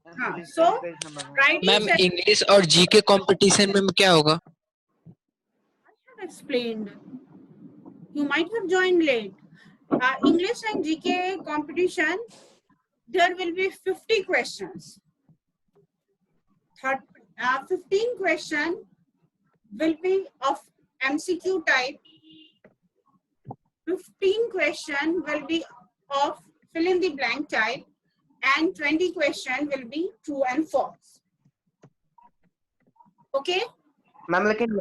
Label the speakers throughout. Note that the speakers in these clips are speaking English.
Speaker 1: हाँ, so writing
Speaker 2: ma'am English और GK competition में क्या होगा?
Speaker 1: I have explained. You might have joined late. English and GK competition, there will be 50 questions. 15 question will be of MCQ type. 15 question will be of fill in the blank type, and 20 question will be true and false. Okay?
Speaker 3: Ma'am लेकिन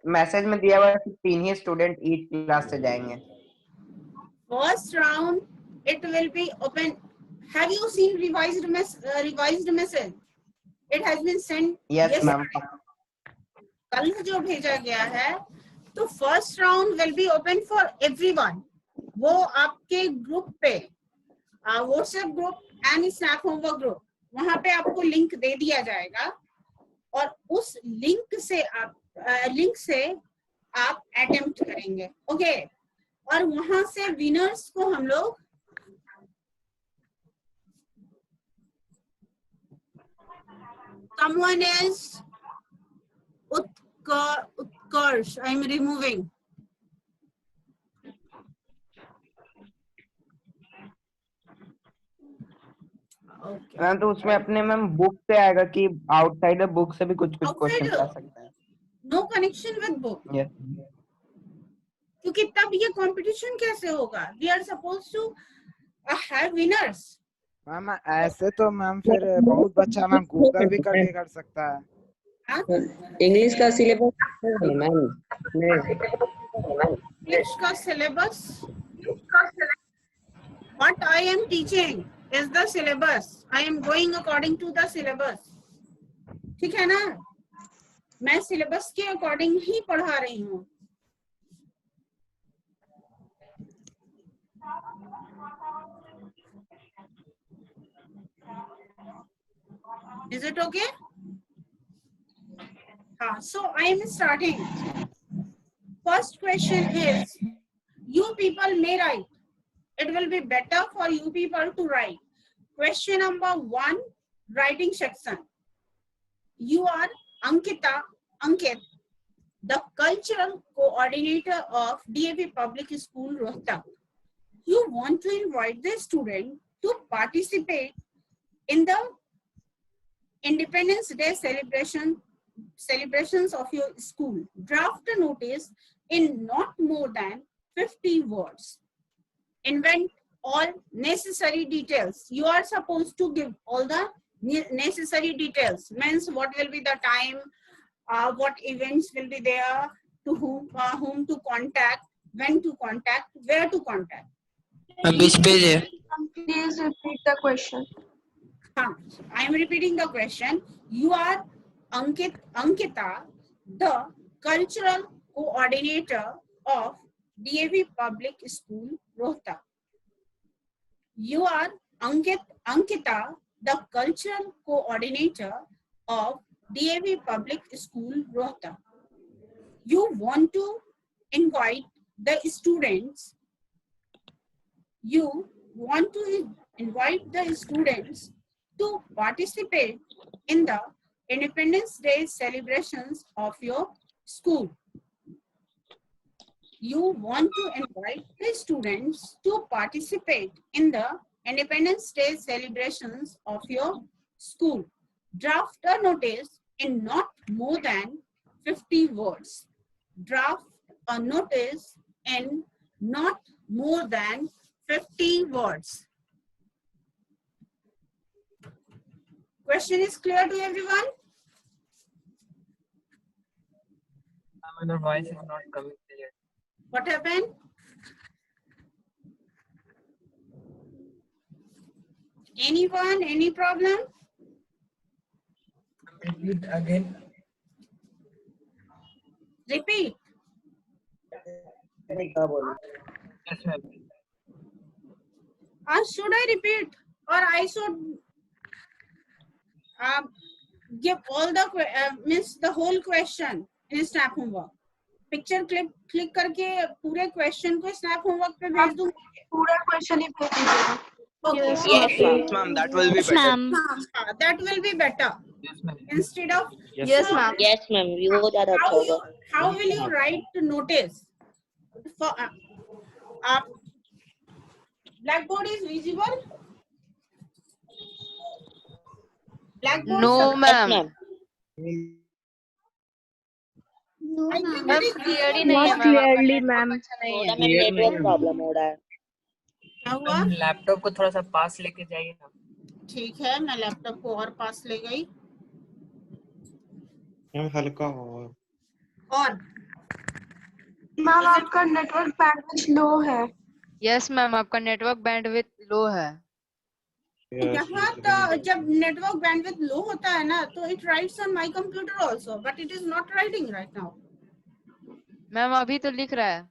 Speaker 3: message में दिया हुआ है कि 3 ही student each class से जाएंगे.
Speaker 1: First round it will be open. Have you seen revised message? It has been sent.
Speaker 3: Yes ma'am.
Speaker 1: कल जो भेजा गया है, तो first round will be open for everyone. वो आपके ग्रुप पे, WhatsApp group and snap homework group, वहां पे आपको लिंक दे दिया जाएगा, और उस लिंक से आप अटेम्प्ट करेंगे. ओके, और वहां से विनर्स को हम लोग someone is Utkarsh, I am removing.
Speaker 3: Ma'am तो उसमें अपने मैम बुक से आएगा कि आउटसाइड द बुक से भी कुछ क्वेश्चन आ सकते हैं.
Speaker 1: No connection with book. क्योंकि तब ये कंपटीशन कैसे होगा? We are suppose to have winners.
Speaker 4: Ma'am ऐसे तो मैम फिर बहुत बच्चा मैम गूगल भी करके कर सकता है.
Speaker 5: इंग्लिश का सिलेबस मैम,
Speaker 1: इंग्लिश का syllabus, what I am teaching is the syllabus. I am going according to the syllabus. ठीक है ना? मैं सिलेबस के अकॉर्डिंग ही पढ़ा रही हूँ. Is it okay? So I am starting. First question is, you people may write. It will be better for you people to write. Question number 1, writing section. You are Ankit, the cultural coordinator of DAV Public School, Rohtak. You want to invite the student to participate in the Independence Day celebrations of your school. Draft a notice in not more than 50 words. Invent all necessary details. You are supposed to give all the necessary details. Means what will be the time, what events will be there, to whom to contact, when to contact, where to contact.
Speaker 2: Which page है?
Speaker 6: Please repeat the question.
Speaker 1: I am repeating the question. You are Ankita, the cultural coordinator of DAV Public School, Rohtak. You are Ankita, the cultural coordinator of DAV Public School, Rohtak. You want to invite the students. You want to invite the students to participate in the Independence Day celebrations of your school. You want to invite the students to participate in the Independence Day celebrations of your school. Draft a notice in not more than 50 words. Draft a notice in not more than 50 words. Question is clear to everyone?
Speaker 2: The voice is not coming clear.
Speaker 1: What happened? Anyone? Any problem?
Speaker 2: Repeat again.
Speaker 1: Repeat.
Speaker 2: Yes, ma'am.
Speaker 1: Should I repeat, or I should give all the means the whole question in snap homework? Picture click करके पूरे question को snap homework पे भेज दूँ?
Speaker 6: पूरा question ही भेज दीजिएगा.
Speaker 1: Okay.
Speaker 6: Yes,
Speaker 5: Yes,
Speaker 7: ma'am, that will be
Speaker 8: Yes,
Speaker 7: better.
Speaker 8: ma'am.
Speaker 1: That will be better
Speaker 2: Yes, ma'am.
Speaker 1: instead of.
Speaker 6: Yes,
Speaker 1: So,
Speaker 6: ma'am.
Speaker 5: yes, ma'am. ये वो ज़्यादा अच्छा होगा.
Speaker 1: how will you write notice? For blackboard is visible. Blackboard.
Speaker 9: No,
Speaker 5: Yes,
Speaker 9: ma'am.
Speaker 5: ma'am.
Speaker 8: No,
Speaker 1: I think
Speaker 9: ma'am
Speaker 1: it is
Speaker 9: clearly
Speaker 1: visible.
Speaker 9: नहीं है ma'am.
Speaker 6: clearly,
Speaker 9: आपका
Speaker 6: ma'am.
Speaker 9: network अच्छा नहीं
Speaker 5: थोड़ा
Speaker 9: है.
Speaker 5: मैम
Speaker 2: Clear
Speaker 5: नेटवर्क
Speaker 2: नहीं है.
Speaker 5: प्रॉब्लम हो रहा है.
Speaker 1: क्या हुआ?
Speaker 2: मैम लैपटॉप को थोड़ा सा पास लेके जाइए ना.
Speaker 1: ठीक है, मैं लैपटॉप को और पास ले गई.
Speaker 7: हल्का
Speaker 1: और
Speaker 6: मैम आपका नेटवर्क बैंडविड्थ लो है.
Speaker 9: यस मैम आपका नेटवर्क बैंडविड्थ लो है.
Speaker 1: यहाँ तो जब नेटवर्क बैंडविड्थ लो होता है ना, तो it rights on my computer also, but it is not writing right now.
Speaker 9: Ma'am अभी तो लिख रहा है.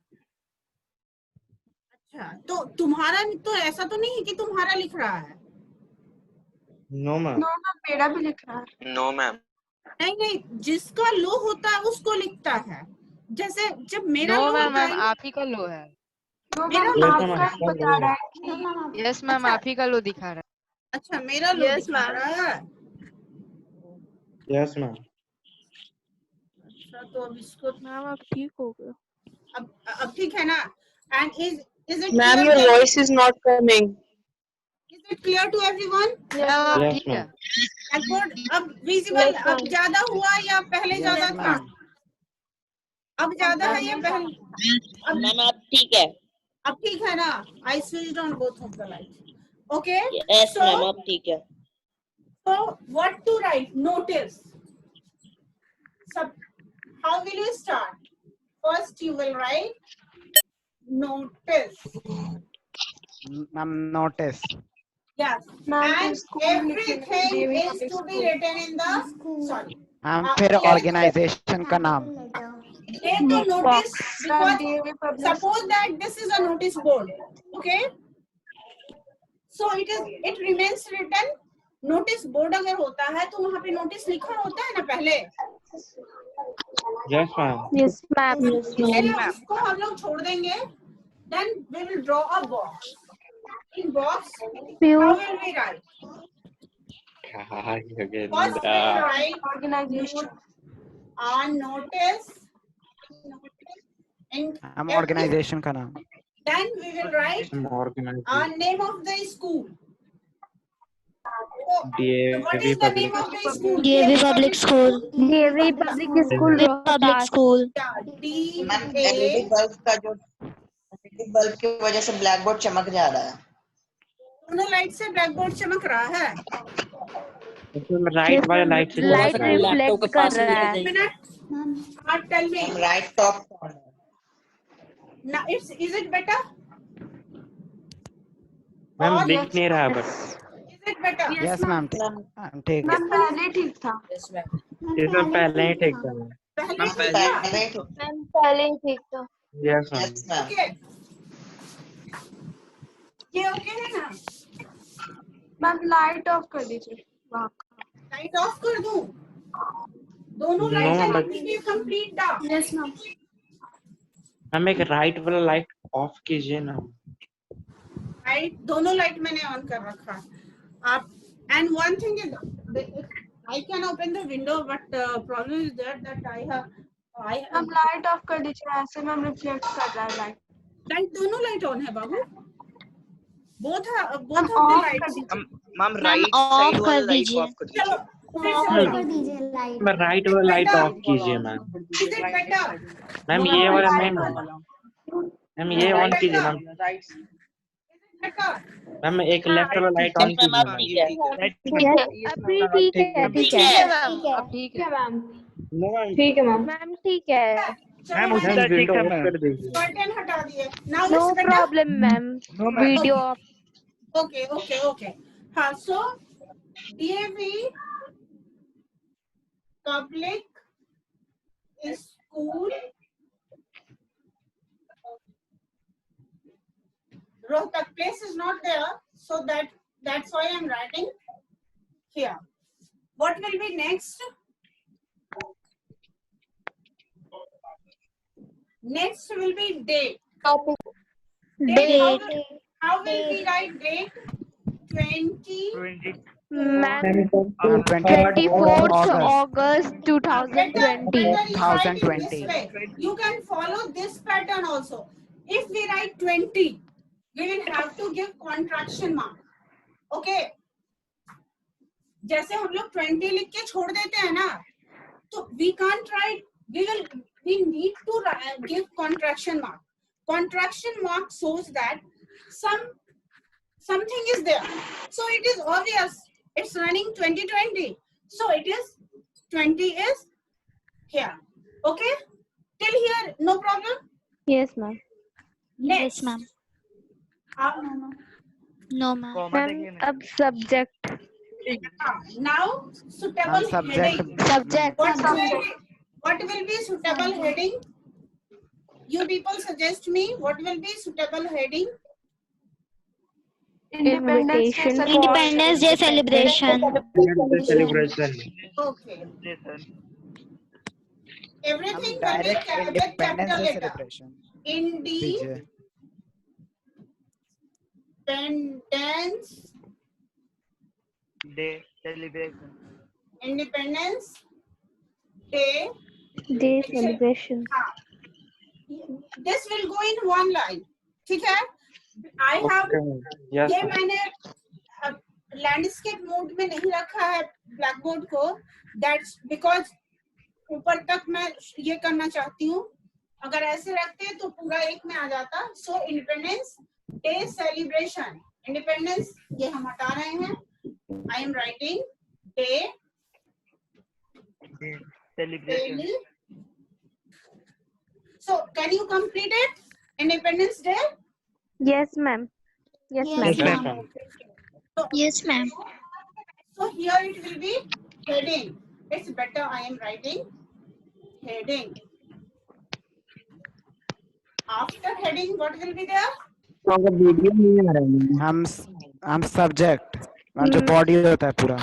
Speaker 1: अच्छा, तो तुम्हारा तो ऐसा तो नहीं है कि तुम्हारा लिख रहा है.
Speaker 7: No ma'am.
Speaker 6: नो मैम मेरा भी लिख रहा है.
Speaker 7: No ma'am.
Speaker 1: नहीं, जिसका लो होता है उसको लिखता है. जैसे जब मेरा
Speaker 9: नो
Speaker 1: लो
Speaker 9: मैम
Speaker 1: होता
Speaker 9: मैम
Speaker 1: है,
Speaker 9: आप ही का लो है.
Speaker 6: नो
Speaker 1: मेरा
Speaker 6: मैम
Speaker 1: लो
Speaker 6: आपका बता रहा है कि
Speaker 9: यस मैम
Speaker 1: अच्छा.
Speaker 9: आप ही का लो दिखा रहा है.
Speaker 1: अच्छा, मेरा लो
Speaker 6: Yes,
Speaker 1: दिखा
Speaker 6: ma'am.
Speaker 1: रहा है.
Speaker 7: Yes ma'am.
Speaker 1: अच्छा, तो अब इसको
Speaker 6: मैम आप ठीक हो गए.
Speaker 1: अब ठीक है ना. And is it
Speaker 6: Ma'am,
Speaker 1: clear?
Speaker 6: your voice is not coming.
Speaker 1: Is it clear to everyone?
Speaker 9: Ma'am आप
Speaker 7: Yes,
Speaker 9: ठीक है.
Speaker 7: ma'am.
Speaker 1: बैकवर्ड अब विजिबल.
Speaker 6: Yes,
Speaker 1: अब
Speaker 6: ma'am.
Speaker 1: ज्यादा हुआ या पहले ज्यादा था? अब ज्यादा है या पहले? अब
Speaker 5: मैम आप ठीक है.
Speaker 1: अब ठीक है ना. I switched on both of the lights. Okay.
Speaker 5: Yes ma'am आप ठीक है.
Speaker 1: So what to write? Notice. How will you start? First you will write notice.
Speaker 4: Ma'am, notice.
Speaker 1: Yes.
Speaker 6: Ma'am,
Speaker 1: And
Speaker 6: school लिखने में
Speaker 1: everything
Speaker 6: Devi
Speaker 1: is
Speaker 6: public
Speaker 1: to be
Speaker 6: school.
Speaker 1: written in the. Sorry.
Speaker 4: Ma'am, फिर organization का नाम.
Speaker 1: ये तो notice
Speaker 6: Ma'am,
Speaker 1: because
Speaker 6: Devi public
Speaker 1: suppose that this is a notice board. Okay. So it remains written. Notice board अगर होता है तो वहाँ पे नोटिस लिखा होता है ना पहले.
Speaker 7: Yes ma'am.
Speaker 6: Yes, ma'am.
Speaker 1: इसलिए उसको हम लोग छोड़ देंगे. Then we will draw a box. In box, how will we write? First we will write
Speaker 6: Organization.
Speaker 1: on notice.
Speaker 4: Ma'am, organization का नाम.
Speaker 1: Then we will write on name of the school. So, what is the name of the school?
Speaker 8: DAV Public School.
Speaker 6: Devi public school.
Speaker 8: Public School.
Speaker 10: Ma'am
Speaker 1: DA.
Speaker 10: LED bulb का जो LED bulb की वजह से black board चमक जा रहा है.
Speaker 1: दोनों लाइट से ब्लैक बोर्ड चमक रहा है.
Speaker 3: राइट वाला लाइट से
Speaker 6: लाइट रिफ्लेक्ट कर रहा है.
Speaker 1: Minute. Tell me.
Speaker 10: Right top.
Speaker 1: Now, is it better?
Speaker 3: Ma'am
Speaker 1: Or
Speaker 3: दिख नहीं रहा but.
Speaker 1: is it better?
Speaker 4: Yes, ma'am. ठीक.
Speaker 6: मैम पहले ठीक था.
Speaker 3: इसमें पहले ही ठीक था.
Speaker 1: पहले
Speaker 10: मैम
Speaker 1: ठीक था?
Speaker 10: पहले
Speaker 6: मैम पहले ही ठीक था.
Speaker 3: Yes ma'am.
Speaker 10: Yes ma'am.
Speaker 1: Okay. ये ओके है ना?
Speaker 6: मैम लाइट ऑफ कर दीजिए. वहाँ का.
Speaker 1: लाइट ऑफ कर दूं? दोनों
Speaker 3: No,
Speaker 1: light
Speaker 3: but-
Speaker 1: complete dark.
Speaker 6: Yes, ma'am.
Speaker 3: हम एक राइट वाला लाइट ऑफ कीजिए ना.
Speaker 1: लाइट दोनों लाइट मैंने ऑन कर रखा है. आप and one thing is I can open the window but problem is that I have
Speaker 6: ma'am light of कर दीजिए. ऐसे मैम रिफ्लेक्ट कर रहा है लाइट.
Speaker 1: लाइट दोनों लाइट ऑन है बाबू. both
Speaker 6: ma'am
Speaker 1: of the
Speaker 6: of कर
Speaker 1: lights.
Speaker 6: दीजिए.
Speaker 7: Ma'am
Speaker 8: ma'am
Speaker 7: right
Speaker 8: of
Speaker 7: side
Speaker 8: कर
Speaker 7: वाला लाइट
Speaker 8: दीजिए.
Speaker 7: ऑफ कर दीजिए.
Speaker 1: चलो फिर से
Speaker 8: ऑफ
Speaker 1: बोलो.
Speaker 8: कर दीजिए लाइट.
Speaker 3: मैम राइट वाला लाइट ऑफ कीजिए ma'am.
Speaker 1: Is it better?
Speaker 3: Ma'am ये वाला नहीं मैम ये ऑन कीजिए मैम.
Speaker 1: Better?
Speaker 3: मैम एक लेफ्ट वाला लाइट ऑन
Speaker 5: मैम आप
Speaker 3: कीजिए
Speaker 5: ठीक है.
Speaker 6: अभी ठीक है.
Speaker 9: ठीक है मैम. अब ठीक है.
Speaker 3: मैम.
Speaker 6: ठीक है मैम. मैम ठीक है.
Speaker 3: मैम उसका विंडो ऑफ कर दीजिए.
Speaker 1: कर्टन हटा दिए. Now
Speaker 6: no
Speaker 1: it's better?
Speaker 6: Problem ma'am. Video off.
Speaker 1: Okay. हाँ, so DAV public school Rohtak place is not there, so that's why I'm writing here. What will be next? Next will be date.
Speaker 6: Topic.
Speaker 1: Date. How will we write date? 20
Speaker 6: Ma'am,
Speaker 4: 24th
Speaker 6: 24th
Speaker 4: August
Speaker 6: August 2020.
Speaker 1: better you write in
Speaker 4: 2020.
Speaker 1: this way. You can follow this pattern also. If we write 20, we will have to give contraction mark. Okay. जैसे हम लोग 20 लिख के छोड़ देते हैं ना, तो we can't write. We need to give contraction mark. Contraction mark shows that something is there. So it is obvious. It's running 2020. So it is 20 is here. Okay? Till here, no problem?
Speaker 6: Yes, ma'am.
Speaker 1: Next.
Speaker 8: Yes, ma'am. No, ma'am.
Speaker 6: Ma'am, अब subject.
Speaker 1: Now, suitable
Speaker 4: subject.
Speaker 1: heading.
Speaker 8: Subject.
Speaker 1: What will be suitable heading? You people suggest me what will be suitable heading?
Speaker 6: Invitation.
Speaker 8: Independence Day celebration.
Speaker 7: celebration.
Speaker 1: Okay. Everything will be
Speaker 4: Direct
Speaker 1: with
Speaker 4: Independence
Speaker 1: capital
Speaker 4: Day
Speaker 1: letter.
Speaker 4: celebration.
Speaker 1: Independence
Speaker 2: Day celebration.
Speaker 1: Independence Day.
Speaker 6: Day celebration.
Speaker 1: हाँ. This will go in one line. ठीक है? I have
Speaker 7: Yes.
Speaker 1: ये मैंने landscape mode में नहीं रखा है black board को. That's because ऊपर तक मैं ये करना चाहती हूँ. अगर ऐसे रखते तो पूरा एक में आ जाता. So independence day celebration. Independence ये हम हटा रहे हैं. I am writing day
Speaker 2: Celebration.
Speaker 1: So can you complete it? Independence Day.
Speaker 6: Yes, ma'am. Yes,
Speaker 8: Yes,
Speaker 6: ma'am.
Speaker 8: ma'am. Yes, ma'am.
Speaker 1: So here it will be heading. It's better I am writing heading. After heading, what will be there?
Speaker 3: Video नहीं आ रहा है.
Speaker 4: हम subject जो body होता है पूरा.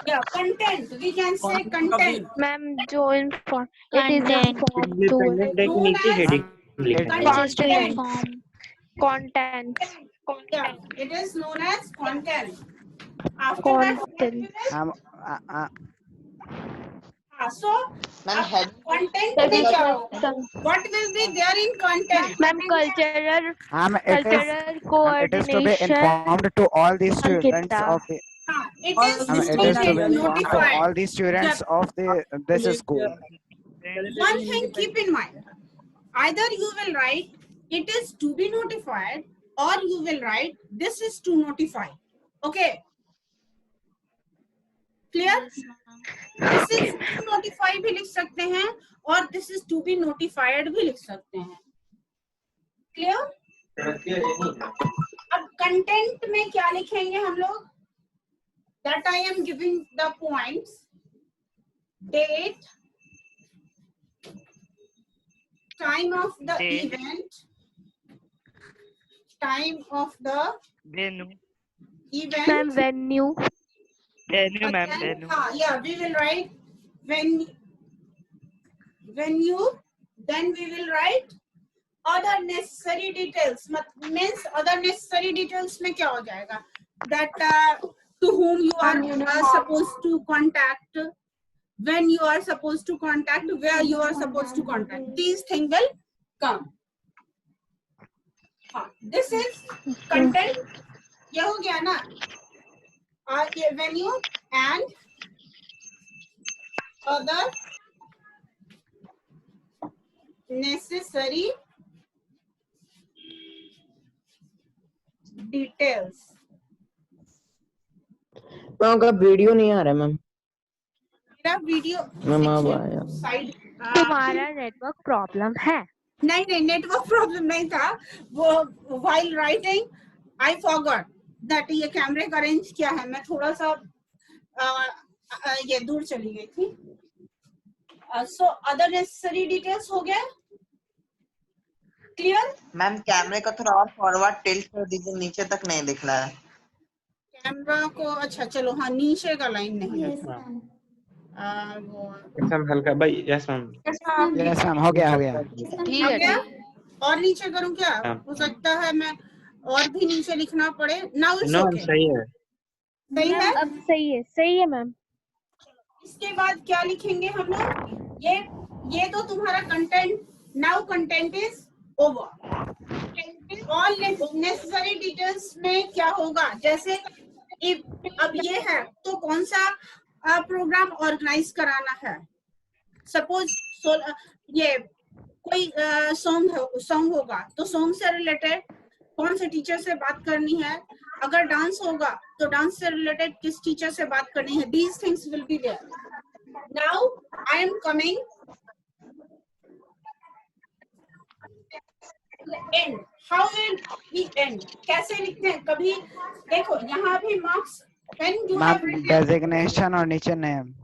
Speaker 1: Yeah, content. We can say content.
Speaker 6: Ma'am, जो inform. It is
Speaker 8: Content.
Speaker 6: informed to
Speaker 7: independence day के नीचे हेडिंग लिखना है.
Speaker 8: Consist to
Speaker 1: Content.
Speaker 8: inform.
Speaker 6: contents.
Speaker 1: Yeah, it is known as content. After that, what will be there? So
Speaker 10: ma'am head
Speaker 1: content में क्या होगा? What will be there in content?
Speaker 6: Ma'am, cultural
Speaker 4: it is to be
Speaker 6: coordination.
Speaker 4: informed to all the students
Speaker 6: Ankita.
Speaker 4: of the
Speaker 1: It is
Speaker 4: it is to be informed to
Speaker 1: notified.
Speaker 4: all the students of this school.
Speaker 1: One thing keep in mind. Either you will write it is to be notified or you will write this is to notify. Okay. Clear? This is to notify भी लिख सकते हैं और this is to be notified भी लिख सकते हैं. Clear? अब content में क्या लिखेंगे हम लोग? That I am giving the points. Date. Time of the
Speaker 2: Date.
Speaker 1: event. Time of the
Speaker 2: Venue.
Speaker 1: event.
Speaker 6: Ma'am, venue.
Speaker 2: Venue, ma'am.
Speaker 1: Then,
Speaker 2: Venue.
Speaker 1: yeah, we will write when you, then we will write other necessary details. Means other necessary details में क्या हो जाएगा? That to whom you are supposed to contact, when you are supposed to contact, where you are supposed to contact. These things will come. This is content. ये हो गया ना? Venue and other necessary details.
Speaker 3: Ma'am का video नहीं आ रहा है ma'am.
Speaker 1: मेरा video
Speaker 3: ma'am अब आया.
Speaker 1: साइड
Speaker 6: तुम्हारा नेटवर्क प्रॉब्लम है.
Speaker 1: नहीं नेटवर्क प्रॉब्लम नहीं था. वो while writing I forgot that ये कैमरे का रेंज क्या है. मैं थोड़ा सा ये दूर चली गई थी. So other necessary details हो गया. Clear?
Speaker 10: मैम कैमरे का थोड़ा और फॉरवर्ड टिल्ट कर दीजिए, नीचे तक नहीं दिख रहा है.
Speaker 1: कैमरा को अच्छा चलो. हाँ नीचे का लाइन नहीं है. वो
Speaker 7: मैम हल्का भाई. Yes ma'am.
Speaker 4: यस मैम हो गया
Speaker 9: ठीक
Speaker 1: हो
Speaker 9: है.
Speaker 1: गया? और नीचे करूं क्या?
Speaker 7: हाँ.
Speaker 1: हो सकता है मैं और भी नीचे लिखना पड़े. Now it's
Speaker 7: no
Speaker 1: okay.
Speaker 7: सही है.
Speaker 1: सही है?
Speaker 6: अब सही है मैम।
Speaker 1: इसके बाद क्या लिखेंगे हम लोग? ये तो तुम्हारा content, now content is over. All necessary details में क्या होगा, जैसे अब ये है तो कौन सा प्रोग्राम ऑर्गेनाइज कराना है। सपोज ये कोई सॉन्ग होगा तो सॉन्ग से रिलेटेड कौन से टीचर से बात करनी है। अगर डांस होगा तो डांस से रिलेटेड किस टीचर से बात करनी है। These things will be there. Now I am coming and. How will we end, कैसे लिखते हैं? कभी देखो यहाँ भी marks when you have
Speaker 4: ma'am designation और नीचे नेम।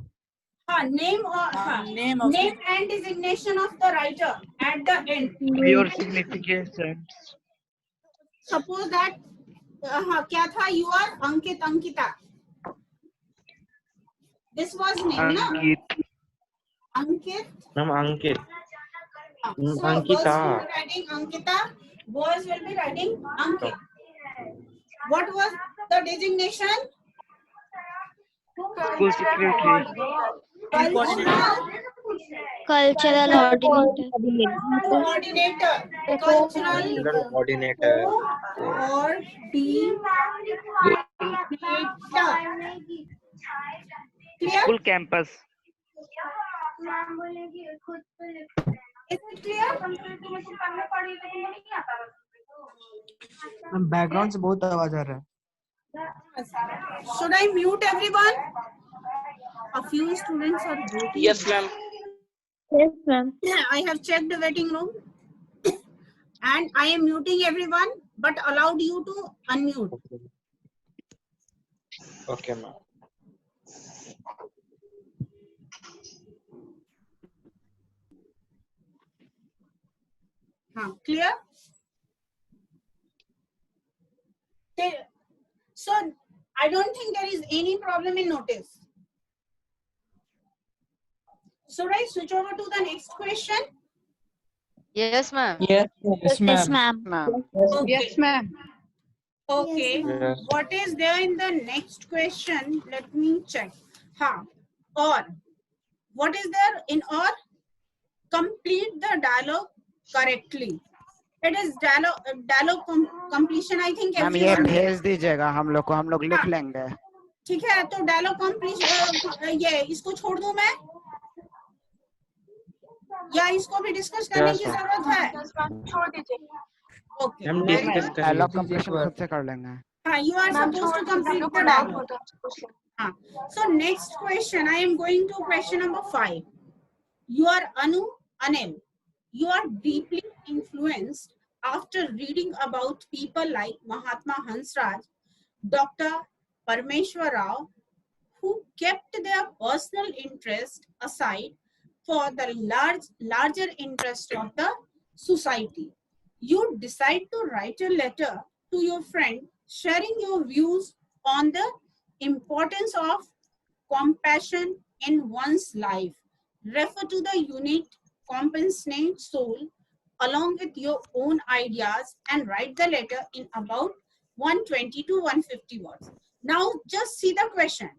Speaker 1: हाँ, नेम और हाँ, name and designation of the writer at the end.
Speaker 7: Your significance.
Speaker 1: Suppose that हाँ क्या था, you are Ankit, Ankita, this was name ना,
Speaker 7: Ankit.
Speaker 1: Ankit.
Speaker 7: Ma'am, Ankit.
Speaker 1: So
Speaker 7: Ankita.
Speaker 1: girls will be writing Ankita, boys will be writing Ankit. What was the designation?
Speaker 7: School secretary.
Speaker 8: Cultural
Speaker 1: Coordinator. Cultural
Speaker 7: Coordinator.
Speaker 1: Clear?
Speaker 7: School campus.
Speaker 1: Is it clear?
Speaker 2: Background से बहुत आवाज आ रहा है।
Speaker 1: Should I mute everyone? A few students are waiting.
Speaker 5: Yes, ma'am.
Speaker 8: Yes, ma'am.
Speaker 1: I have checked the waiting room and I am muting everyone but allowed you to unmute.
Speaker 7: Okay, ma'am.
Speaker 1: Clear? So I don't think there is any problem in notice. Should I switch over to the next question?
Speaker 9: Yes, ma'am.
Speaker 2: Yes,
Speaker 8: Yes, ma'am.
Speaker 1: Okay.
Speaker 6: Yes, ma'am.
Speaker 1: Okay.
Speaker 7: Yes.
Speaker 1: What is there in the next question? Let me check. Or. What is there in or? Complete the dialogue correctly. It is dialogue completion. I think
Speaker 4: ma'am ये
Speaker 1: everyone.
Speaker 4: भेज दीजिएगा हम लोग को, हम लोग लिख लेंगे।
Speaker 1: ठीक है, तो डायलॉग कंप्लीशन ये इसको छोड़ दूं मैं या इसको भी डिस्कस करने की जरूरत है?
Speaker 6: छोड़ दीजिए।
Speaker 1: ओके,
Speaker 7: हम डिस्कस
Speaker 4: डायलॉग
Speaker 7: करेंगे।
Speaker 4: कंप्लीशन खुद से कर लेंगे।
Speaker 1: हाँ, you are supposed to complete the dialogue. So next question, I am going to question number 5. You are Anil. You are deeply influenced after reading about people like Mahatma Hansraj, Dr. Parameshwar Rao, who kept their personal interest aside for the larger interest of the society. You decide to write a letter to your friend sharing your views on the importance of compassion in one's life. Refer to the unit Compassionate Soul along with your own ideas and write the letter in about 120 to 150 words. Now just see the question.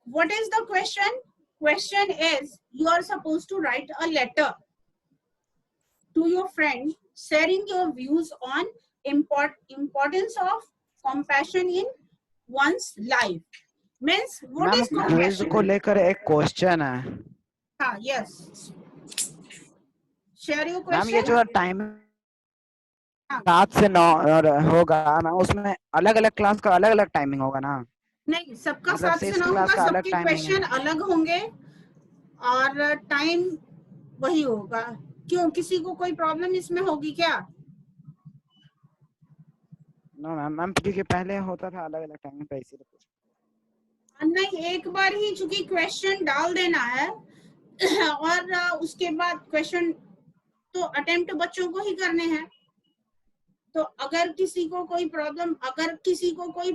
Speaker 1: What is the question? Question is, you are supposed to write a letter to your friend sharing your views on importance of compassion in one's life. Means what is
Speaker 4: ma'am quiz
Speaker 1: compassion?
Speaker 4: को लेकर एक question है।
Speaker 1: हाँ, yes. Share your
Speaker 4: ma'am ये
Speaker 1: question.
Speaker 4: जो time 7 से 9 और होगा मैम, उसमें अलग अलग क्लास का अलग अलग टाइमिंग होगा ना?
Speaker 1: नहीं, सबका
Speaker 4: मतलब
Speaker 1: 7 से 9
Speaker 4: क्लास
Speaker 1: होगा,
Speaker 4: का अलग
Speaker 1: सबके
Speaker 4: टाइमिंग
Speaker 1: क्वेश्चन अलग होंगे और टाइम वही होगा। क्यों, किसी को कोई प्रॉब्लम इसमें होगी क्या?
Speaker 4: नो मैम क्योंकि पहले होता था अलग अलग टाइमिंग का, इसीलिए पूछ।
Speaker 1: नहीं, एक बार ही चूंकि क्वेश्चन डाल देना है और उसके बाद क्वेश्चन तो अटेम्प्ट बच्चों को ही करने हैं। तो अगर किसी को कोई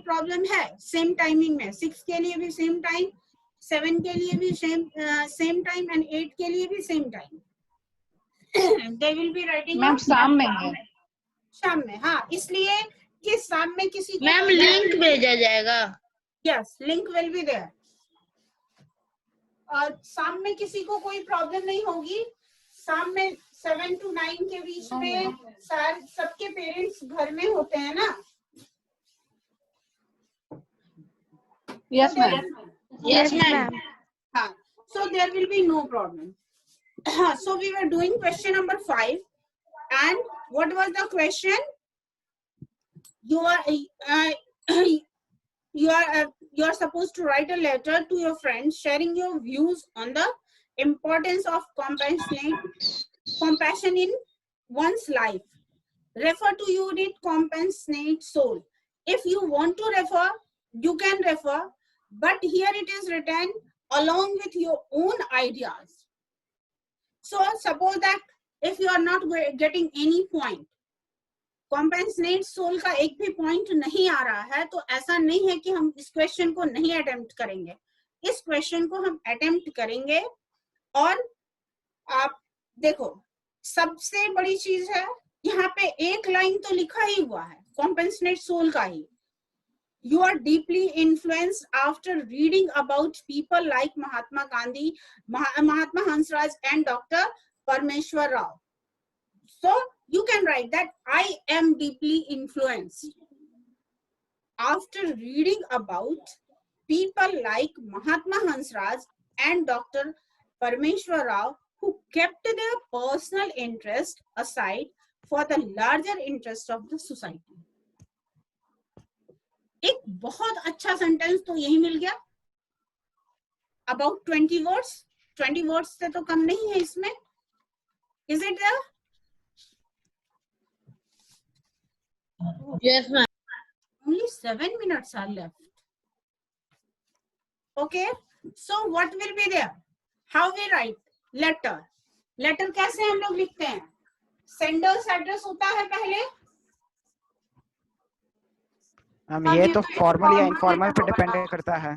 Speaker 1: प्रॉब्लम है सेम टाइमिंग में, 6 के लिए भी सेम टाइम, 7 के लिए भी सेम टाइम एंड 8 के लिए भी same time, they will be writing.
Speaker 6: Ma'am शाम में है।
Speaker 1: शाम में, हाँ, इसलिए कि सामने किसी को
Speaker 5: मैम लिंक भेजा जाएगा।
Speaker 1: Yes link will be there. शाम में किसी को कोई प्रॉब्लम नहीं होगी। शाम में 7 to 9 के बीच में सबके पेरेंट्स घर में होते हैं ना।
Speaker 6: Yes, ma'am.
Speaker 5: Yes ma'am.
Speaker 1: हाँ, so there will be no problem. So we were doing question number 5, and what was the question? You are supposed to write a letter to your friends sharing your views on the importance of compassion in one's life. Refer to unit compassionate soul. If you want to refer, you can refer, but here it is written along with your own ideas. So suppose that if you are not getting any point, compassionate soul का एक भी point नहीं आ रहा है, तो ऐसा नहीं है कि हम इस question को नहीं attempt करेंगे। इस question को हम attempt करेंगे। और आप देखो, सबसे बड़ी चीज है यहाँ पे एक लाइन तो लिखा ही हुआ है compassionate soul का ही। You are deeply influenced after reading about people like Mahatma Gandhi, Mahatma Hansraj, and Dr. Parmeshwar Rao. So you can write that I am deeply influenced after reading about people like Mahatma Hansraj and Dr. Parmeshwar Rao, who kept their personal interest aside for the larger interest of the society. एक बहुत अच्छा sentence तो यही मिल गया। About 20 words, 20 words से तो कम नहीं है इसमें। Is it there?
Speaker 5: Yes ma'am.
Speaker 1: Only 7 minutes are left. Okay, so what will be there? How we write letter? Letter कैसे हम लोग लिखते हैं? Sender's address होता है पहले।
Speaker 4: ये तो फॉर्मल या इनफॉर्मल पे डिपेंड करता है।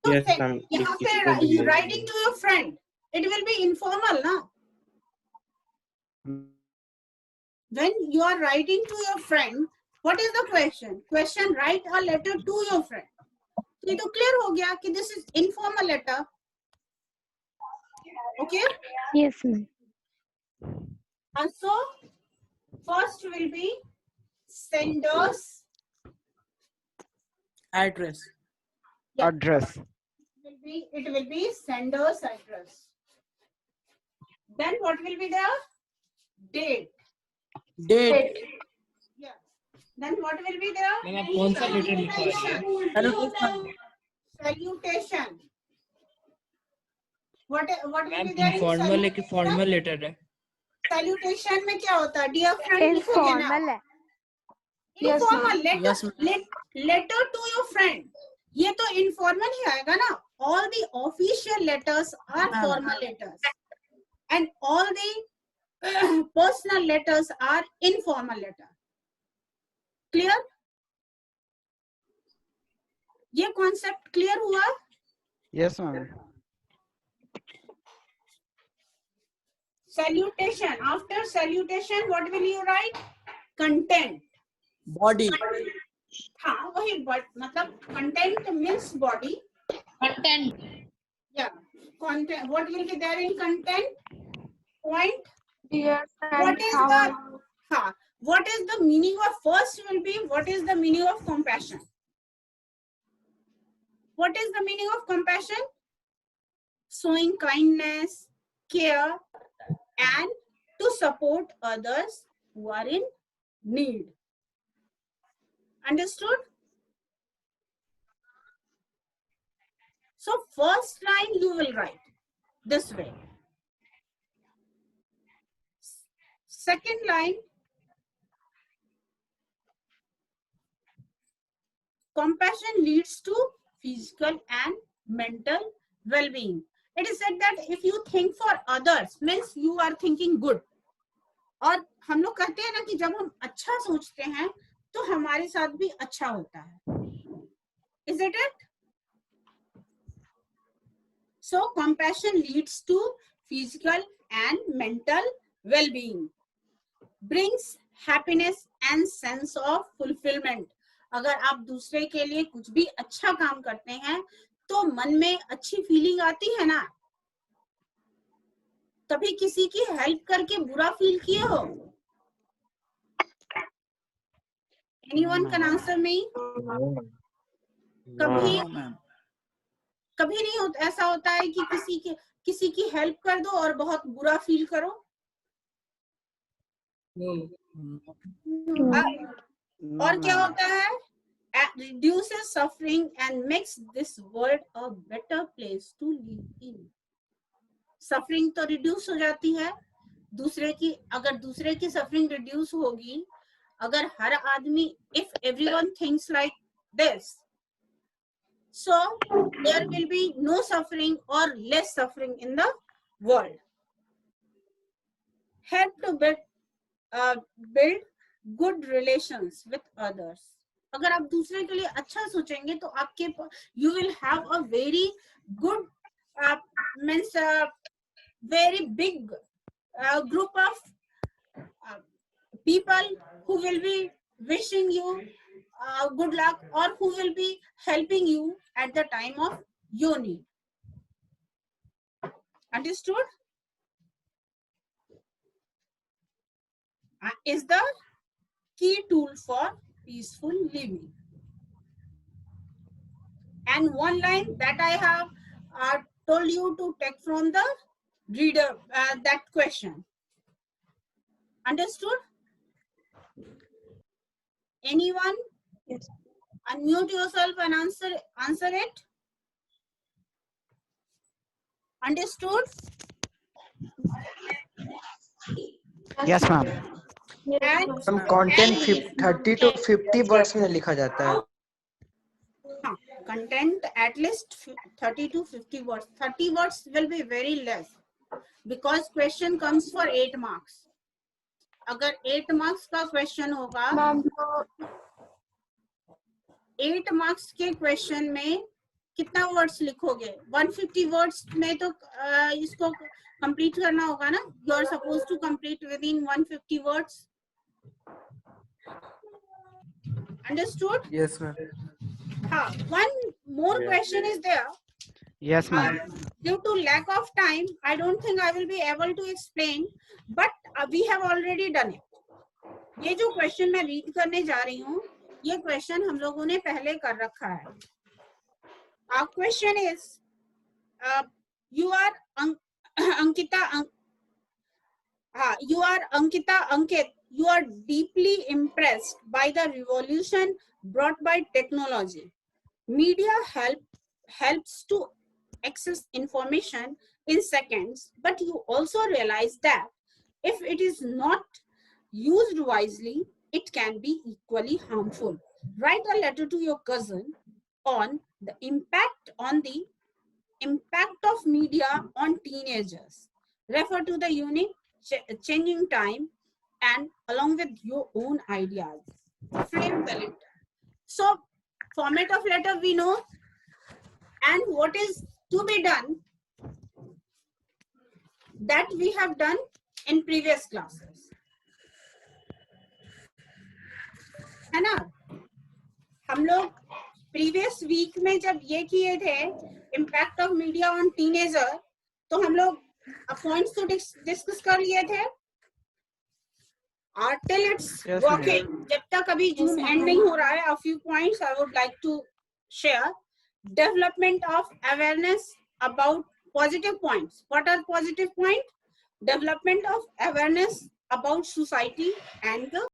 Speaker 1: तो
Speaker 7: Yes, ma'am.
Speaker 1: यहाँ
Speaker 7: किसी को भी
Speaker 1: पे
Speaker 7: ले
Speaker 1: writing to your friend, it will be informal ना। When you are writing to your friend, what is the question? Question: write a letter to your friend. तो ये तो clear हो गया कि this is informal letter. Okay?
Speaker 8: Yes, ma'am.
Speaker 1: And so first will be sender's
Speaker 2: Address.
Speaker 1: Yeah.
Speaker 4: Address.
Speaker 1: It will be sender's address. Then what will be there? Date.
Speaker 2: Date.
Speaker 1: Yeah. Then what will be there?
Speaker 2: Ma'am आप कौन सा letter लिखवा रही हैं?
Speaker 1: Salutation. What will
Speaker 2: ma'am
Speaker 1: be there? in
Speaker 2: informal है
Speaker 1: salutation?
Speaker 2: कि formal letter है?
Speaker 1: Salutation में क्या होता है? Dear friend लिखोगे ना?
Speaker 8: Informal है।
Speaker 6: Yes,
Speaker 1: Informal
Speaker 6: ma'am.
Speaker 2: Yes,
Speaker 1: letter to your friend. ये तो informal ही आएगा ना? All the official letters are formal letters, and all the personal letters are informal letter. Clear? ये concept clear हुआ?
Speaker 4: Yes, ma'am.
Speaker 1: Salutation. After salutation, what will you write? Content.
Speaker 2: Body.
Speaker 1: हाँ वही मतलब content means body.
Speaker 5: Content.
Speaker 1: Yeah. Content. What will be there in content? Point.
Speaker 6: Dear friend,
Speaker 1: What is
Speaker 6: how are
Speaker 1: the
Speaker 6: you?
Speaker 1: हाँ? What is the meaning of first will be what is the meaning of compassion? What is the meaning of compassion? Showing kindness, care, and to support others who are in need. Understood? So first line you will write this way. Second line, compassion leads to physical and mental well-being. It is said that if you think for others, means you are thinking good. और हम लोग कहते हैं ना कि जब हम अच्छा सोचते हैं तो हमारे साथ भी अच्छा होता है. Is it it? So compassion leads to physical and mental well-being, brings happiness and sense of fulfilment. अगर आप दूसरे के लिए कुछ भी अच्छा काम करते हैं तो मन में अच्छी फीलिंग आती है ना। कभी किसी की हेल्प करके बुरा फील किए हो? Anyone can answer me? कभी कभी नहीं होता, ऐसा होता है कि किसी की हेल्प कर दो और बहुत बुरा फील करो? और क्या होता है? Reduces suffering and makes this world a better place to live in. Suffering तो रिड्यूस हो जाती है अगर दूसरे की सफरिंग रिड्यूस होगी, अगर हर आदमी, if everyone thinks like this, so there will be no suffering or less suffering in the world. Help to build good relations with others. अगर आप दूसरे के लिए अच्छा सोचेंगे तो आपके you will have a very good means very big group of people who will be wishing you good luck or who will be helping you at the time of your need. Understood? Is the key tool for peaceful living. And one line that I have told you to take from the reader, that question. Understood? Anyone?
Speaker 6: Yes.
Speaker 1: Unmute yourself and answer it. Understood?
Speaker 4: Yes, ma'am.
Speaker 1: And
Speaker 2: हम content 30 to 50 words में लिखा जाता है।
Speaker 1: content at least 30 to 50 words. 30 words will be very less because question comes for 8 marks. अगर 8 marks का question होगा, 8 marks के question में कितना words लिखोगे? 150 words में तो इसको complete करना होगा ना? You are supposed to complete within 150 words. Understood?
Speaker 2: Yes, ma'am.
Speaker 1: One more question is there.
Speaker 4: Yes, ma'am.
Speaker 1: Due to lack of time, I don't think I will be able to explain, but we have already done it. ये जो question मैं read करने जा रही हूँ, ये question हम लोगों ने पहले कर रखा है. Our question is, you are Ankita. You are Ankita Ankit. You are deeply impressed by the revolution brought by technology. Media helps to access information in seconds, but you also realize that if it is not used wisely, it can be equally harmful. Write a letter to your cousin on the impact of media on teenagers. Refer to the unique changing time and along with your own ideas. Frame the letter. So, format of letter we know, and what is to be done, that we have done in previous classes. है ना? हम लोग previous week में जब ये किए थे impact of media on teenager, तो हम लोग points तो discuss कर लिए थे. Till it's working, जब तक अभी June end नहीं हो रहा है, a few points I would like to share. Development of awareness about positive points. What are positive points? Development of awareness about society and the